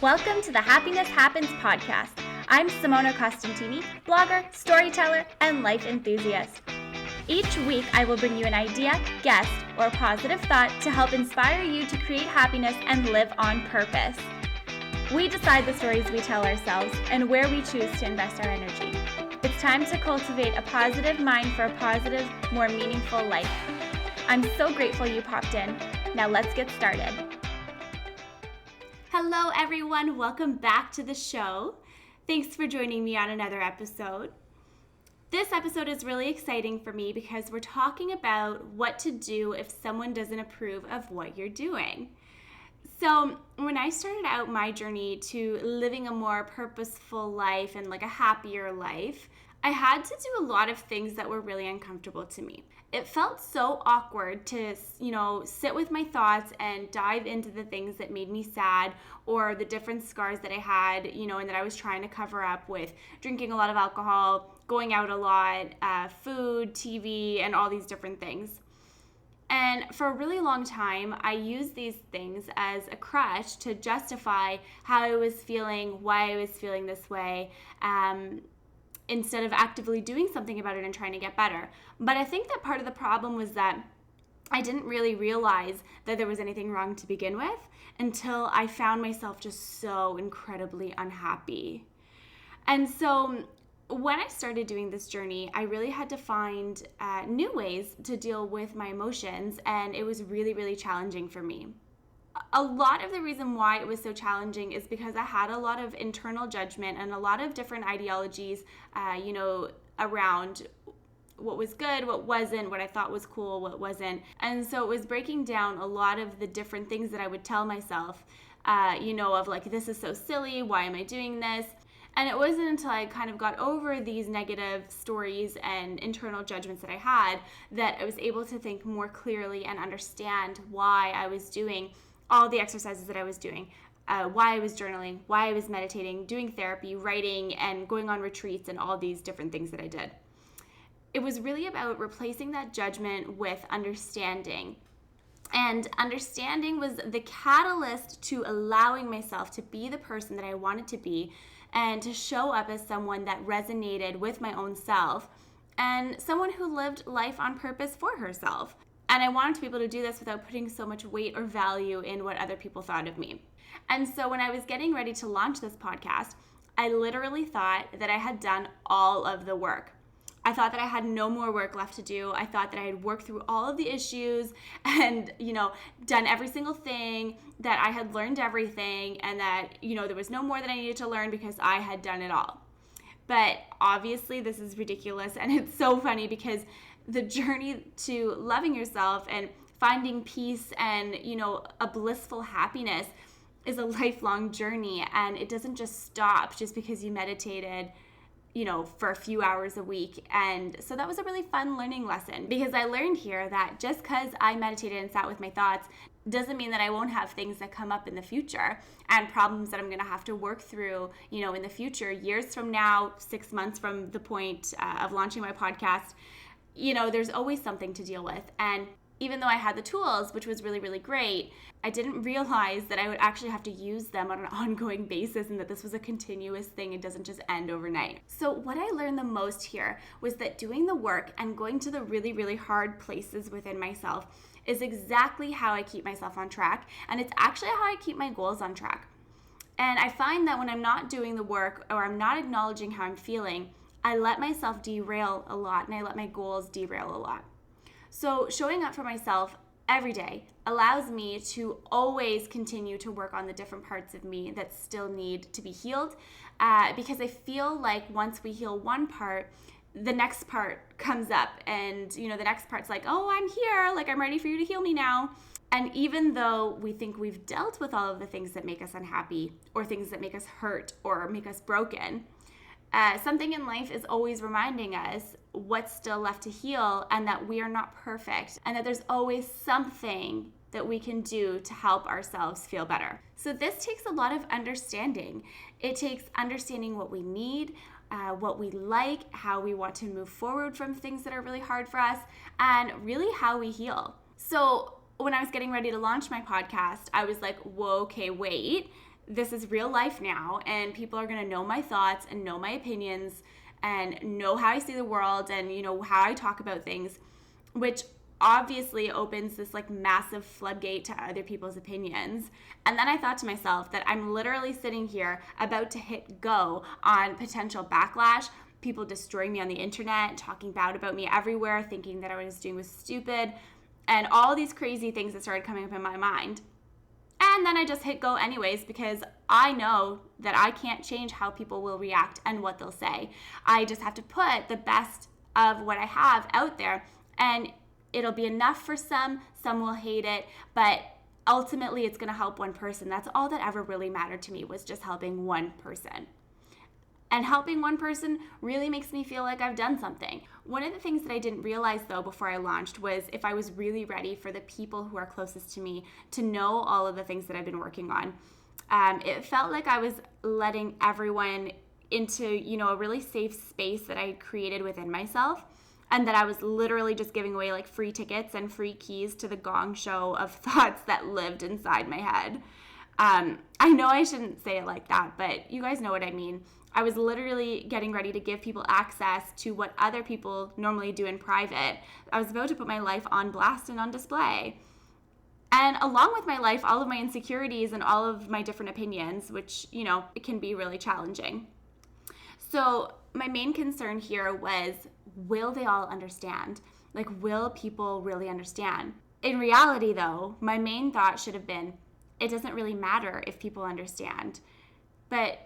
Welcome to the Happiness Happens podcast. I'm Simona Costantini, blogger, storyteller, and life enthusiast. Each week, I will bring you an idea, guest, or positive thought to help inspire you to create happiness and live on purpose. We decide the stories we tell ourselves and where we choose to invest our energy. It's time to cultivate a positive mind for a positive, more meaningful life. I'm so grateful you popped in. Now let's get started. Hello everyone, welcome back to the show. Thanks for joining me on another episode. This episode is really exciting for me because we're talking about what to do if someone doesn't approve of what you're doing. So when I started out my journey to living a more purposeful life and like a happier life, I had to do a lot of things that were really uncomfortable to me. It felt so awkward to, sit with my thoughts and dive into the things that made me sad or the different scars that I had, and that I was trying to cover up with drinking a lot of alcohol, going out a lot, food, TV, and all these different things. And for a really long time, I used these things as a crutch to justify how I was feeling, why I was feeling this way, instead of actively doing something about it and trying to get better. But I think that part of the problem was that I didn't really realize that there was anything wrong to begin with until I found myself just so incredibly unhappy. And so when I started doing this journey, I really had to find new ways to deal with my emotions, and it was really, really challenging for me. A lot of the reason why it was so challenging is because I had a lot of internal judgment and a lot of different ideologies, around what was good, what wasn't, what I thought was cool, what wasn't. And so it was breaking down a lot of the different things that I would tell myself, of like, this is so silly, why am I doing this? And it wasn't until I kind of got over these negative stories and internal judgments that I had that I was able to think more clearly and understand why I was doing all the exercises that I was doing, why I was journaling, why I was meditating, doing therapy, writing, and going on retreats and all these different things that I did. It was really about replacing that judgment with understanding. And understanding was the catalyst to allowing myself to be the person that I wanted to be and to show up as someone that resonated with my own self and someone who lived life on purpose for herself. And I wanted to be able to do this without putting so much weight or value in what other people thought of me. And so when I was getting ready to launch this podcast, I literally thought that I had done all of the work. I thought that I had no more work left to do. I thought that I had worked through all of the issues and, done every single thing, that I had learned everything, and that, there was no more that I needed to learn because I had done it all. But obviously this is ridiculous, and it's so funny because the journey to loving yourself and finding peace and, a blissful happiness is a lifelong journey, and it doesn't just stop just because you meditated for a few hours a week. And so that was a really fun learning lesson, because I learned here that just because I meditated and sat with my thoughts doesn't mean that I won't have things that come up in the future and problems that I'm going to have to work through, in the future, years from now, 6 months from the point of launching my podcast. There's always something to deal with. And even though I had the tools, which was really, really great, I didn't realize that I would actually have to use them on an ongoing basis and that this was a continuous thing. It doesn't just end overnight. So what I learned the most here was that doing the work and going to the really, really hard places within myself is exactly how I keep myself on track. And it's actually how I keep my goals on track. And I find that when I'm not doing the work or I'm not acknowledging how I'm feeling, I let myself derail a lot and I let my goals derail a lot. So showing up for myself every day allows me to always continue to work on the different parts of me that still need to be healed, because I feel like once we heal one part, the next part comes up and, the next part's like, oh, I'm here, like I'm ready for you to heal me now. And even though we think we've dealt with all of the things that make us unhappy or things that make us hurt or make us broken, something in life is always reminding us what's still left to heal and that we are not perfect and that there's always something that we can do to help ourselves feel better. So this takes a lot of understanding. It takes understanding what we need, what we like, how we want to move forward from things that are really hard for us, and really how we heal. So when I was getting ready to launch my podcast, I was like, whoa, okay, wait. this is real life now, and people are going to know my thoughts and know my opinions and know how I see the world and, how I talk about things, which obviously opens this like massive floodgate to other people's opinions. And then I thought to myself that I'm literally sitting here about to hit go on potential backlash, people destroying me on the internet, talking bad about me everywhere, thinking that what I was doing was stupid, and all these crazy things that started coming up in my mind. And then I just hit go anyways, because I know that I can't change how people will react and what they'll say. I just have to put the best of what I have out there, and it'll be enough for some will hate it, but ultimately it's going to help one person. That's all that ever really mattered to me, was just helping one person. And helping one person really makes me feel like I've done something. One of the things that I didn't realize though before I launched was if I was really ready for the people who are closest to me to know all of the things that I've been working on. It felt like I was letting everyone into, a really safe space that I had created within myself, and that I was literally just giving away like free tickets and free keys to the gong show of thoughts that lived inside my head. I know I shouldn't say it like that, but you guys know what I mean. I was literally getting ready to give people access to what other people normally do in private. I was about to put my life on blast and on display. And along with my life, all of my insecurities and all of my different opinions, which, it can be really challenging. So my main concern here was, will they all understand? Like, will people really understand? In reality, though, my main thought should have been, it doesn't really matter if people understand. But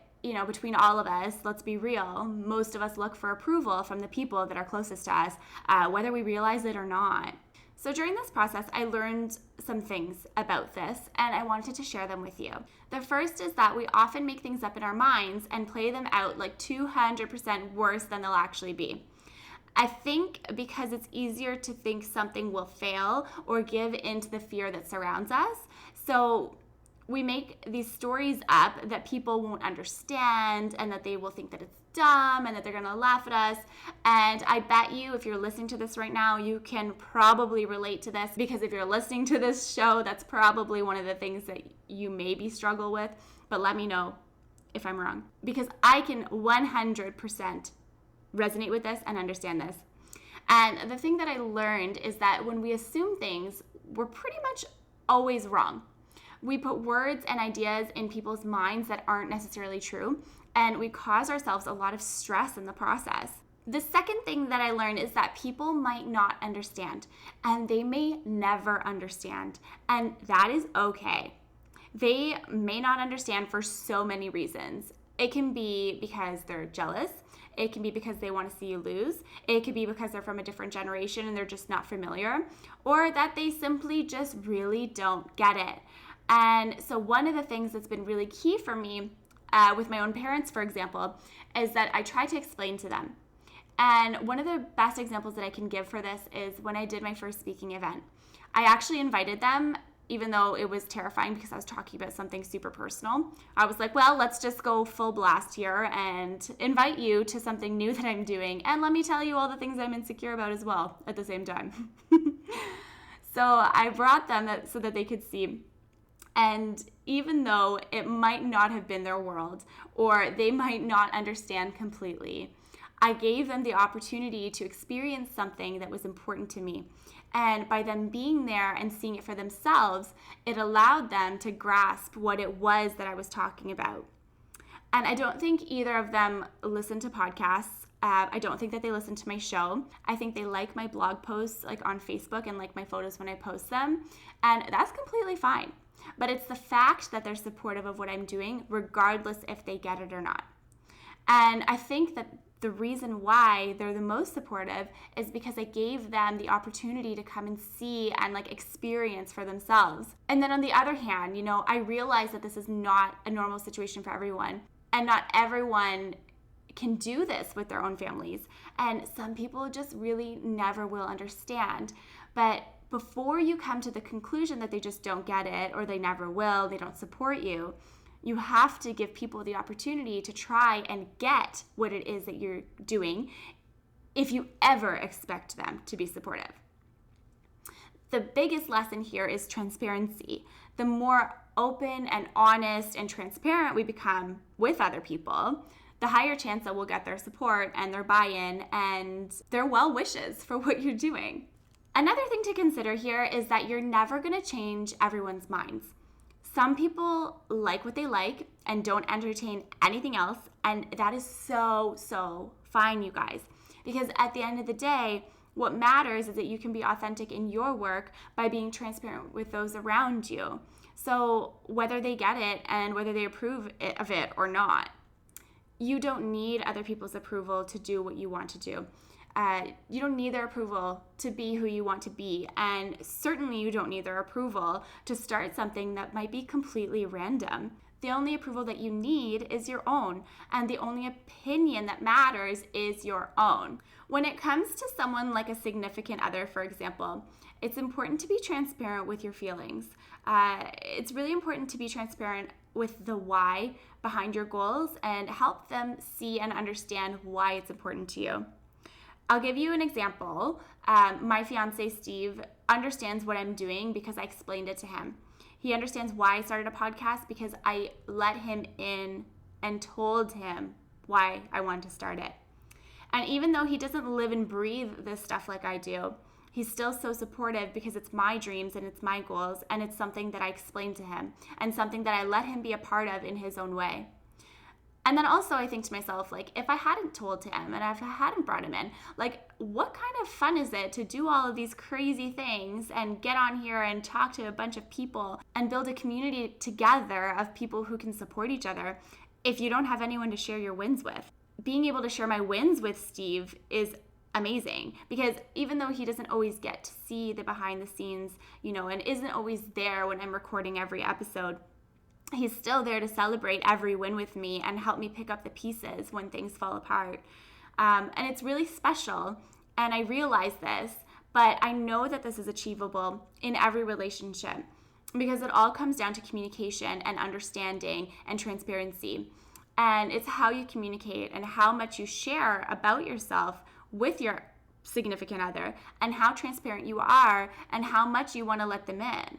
between all of us, let's be real, most of us look for approval from the people that are closest to us, whether we realize it or not. So during this process, I learned some things about this, and I wanted to share them with you. The first is that we often make things up in our minds and play them out like 200% worse than they'll actually be. I think because it's easier to think something will fail or give into the fear that surrounds us. So we make these stories up that people won't understand and that they will think that it's dumb and that they're going to laugh at us. And I bet you, if you're listening to this right now, you can probably relate to this, because if you're listening to this show, that's probably one of the things that you maybe struggle with. But let me know if I'm wrong, because I can 100% resonate with this and understand this. And the thing that I learned is that when we assume things, we're pretty much always wrong. We put words and ideas in people's minds that aren't necessarily true, and we cause ourselves a lot of stress in the process. The second thing that I learned is that people might not understand, and they may never understand, and that is okay. They may not understand for so many reasons. It can be because they're jealous. It can be because they want to see you lose. It could be because they're from a different generation and they're just not familiar, or that they simply just really don't get it. And so one of the things that's been really key for me with my own parents, for example, is that I try to explain to them. And one of the best examples that I can give for this is when I did my first speaking event. I actually invited them, even though it was terrifying because I was talking about something super personal. I was like, well, let's just go full blast here and invite you to something new that I'm doing. And let me tell you all the things I'm insecure about as well at the same time. So I brought them so that they could see. And even though it might not have been their world, or they might not understand completely, I gave them the opportunity to experience something that was important to me. And by them being there and seeing it for themselves, it allowed them to grasp what it was that I was talking about. And I don't think either of them listen to podcasts. I don't think that they listen to my show. I think they like my blog posts like on Facebook and like my photos when I post them. And that's completely fine. But it's the fact that they're supportive of what I'm doing, regardless if they get it or not. And I think that the reason why they're the most supportive is because I gave them the opportunity to come and see and like experience for themselves. And then on the other hand, I realize that this is not a normal situation for everyone, and not everyone can do this with their own families. And some people just really never will understand. But before you come to the conclusion that they just don't get it, or they never will, they don't support you, you have to give people the opportunity to try and get what it is that you're doing if you ever expect them to be supportive. The biggest lesson here is transparency. The more open and honest and transparent we become with other people, the higher chance that we'll get their support and their buy-in and their well wishes for what you're doing. Another thing to consider here is that you're never going to change everyone's minds. Some people like what they like and don't entertain anything else, and that is so fine, you guys. Because at the end of the day, what matters is that you can be authentic in your work by being transparent with those around you. So whether they get it and whether they approve of it or not, you don't need other people's approval to do what you want to do. You don't need their approval to be who you want to be. And certainly you don't need their approval to start something that might be completely random. The only approval that you need is your own. And the only opinion that matters is your own. When it comes to someone like a significant other, for example, it's important to be transparent with your feelings. It's really important to be transparent with the why behind your goals and help them see and understand why it's important to you. I'll give you an example. My fiance, Steve, understands what I'm doing because I explained it to him. He understands why I started a podcast because I let him in and told him why I wanted to start it. And even though he doesn't live and breathe this stuff like I do, he's still so supportive because it's my dreams and it's my goals and it's something that I explained to him and something that I let him be a part of in his own way. And then also I think to myself, like, if I hadn't told him and if I hadn't brought him in, like, what kind of fun is it to do all of these crazy things and get on here and talk to a bunch of people and build a community together of people who can support each other if you don't have anyone to share your wins with? Being able to share my wins with Steve is amazing because even though he doesn't always get to see the behind the scenes, and isn't always there when I'm recording every episode, he's still there to celebrate every win with me and help me pick up the pieces when things fall apart. And it's really special. And I realize this, but I know that this is achievable in every relationship because it all comes down to communication and understanding and transparency. And it's how you communicate and how much you share about yourself with your significant other and how transparent you are and how much you want to let them in.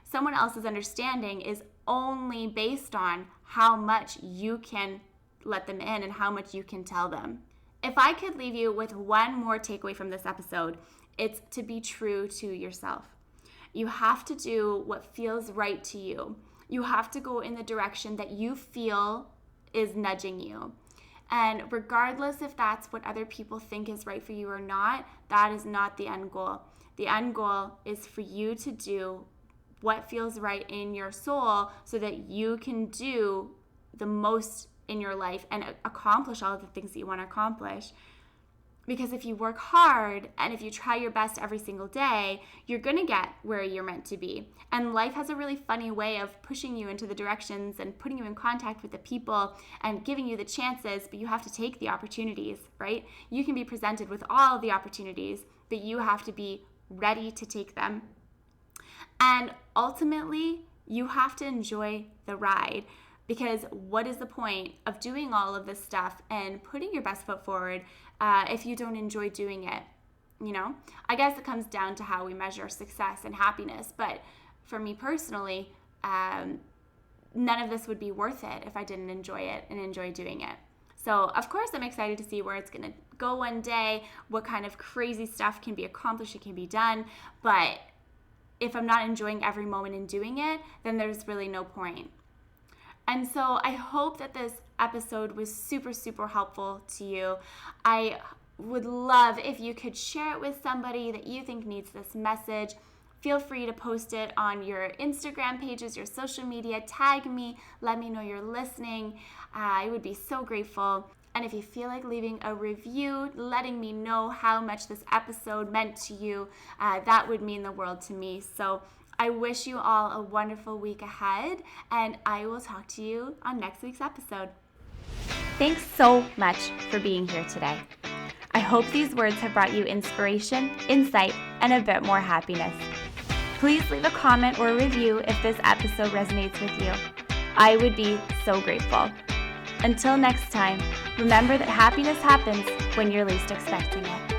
Someone else's understanding is only based on how much you can let them in and how much you can tell them. If I could leave you with one more takeaway from this episode, it's to be true to yourself. You have to do what feels right to you. You have to go in the direction that you feel is nudging you. And regardless if that's what other people think is right for you or not, that is not the end goal. The end goal is for you to do what feels right in your soul so that you can do the most in your life and accomplish all of the things that you want to accomplish. Because if you work hard and if you try your best every single day, you're going to get where you're meant to be. And life has a really funny way of pushing you into the directions and putting you in contact with the people and giving you the chances, but you have to take the opportunities, right? You can be presented with all of the opportunities, but you have to be ready to take them. And ultimately, you have to enjoy the ride. Because what is the point of doing all of this stuff and putting your best foot forward if you don't enjoy doing it? I guess it comes down to how we measure success and happiness. But for me personally, none of this would be worth it if I didn't enjoy it and enjoy doing it. So, of course, I'm excited to see where it's going to go one day, what kind of crazy stuff can be accomplished, it can be done. But if I'm not enjoying every moment in doing it, then there's really no point. And so I hope that this episode was super, super helpful to you. I would love if you could share it with somebody that you think needs this message. Feel free to post it on your Instagram pages, your social media. Tag me. Let me know you're listening. I would be so grateful. And if you feel like leaving a review, letting me know how much this episode meant to you, that would mean the world to me. So I wish you all a wonderful week ahead, and I will talk to you on next week's episode. Thanks so much for being here today. I hope these words have brought you inspiration, insight, and a bit more happiness. Please leave a comment or review if this episode resonates with you. I would be so grateful. Until next time, remember that happiness happens when you're least expecting it.